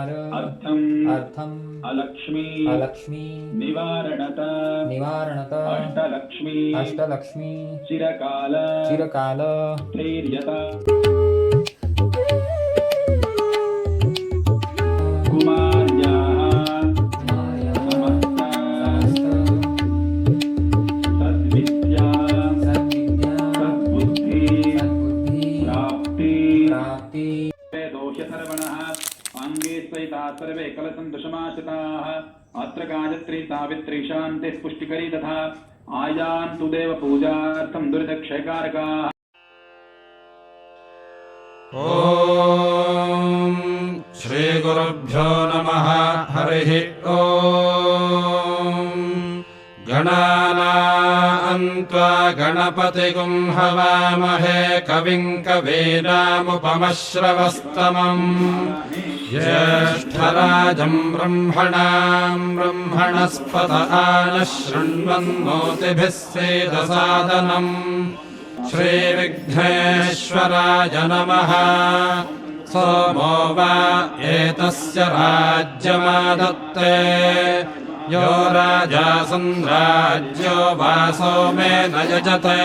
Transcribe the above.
अर्थम् अलक्ष्मी निवारणत अष्टलक्ष्मी चिरकाल स्थैर्यता सर्वे कलसन्दशमाश्रिताः अत्र गायत्री सावित्री शान्तिः पुष्टिकरी तथा आयान्तु देव पूजार्थं दुरितक्षयकारकाः। ॐ श्रीगुरुभ्यो नमः। हरिः ॐ गणानां त्वा गणपतिगुं हवामहे कविं कवीनामुपमश्रवस्तमम् ज्येष्ठराजं ब्रह्मणस्पत आनः शृण्वन्नोतिभिः सेदसादनम् श्रीविघ्नेश्वराय नमः। सोमो वा एतस्य राज्यमादत्ते यो राजा संराज्यो वा सोमेन यजते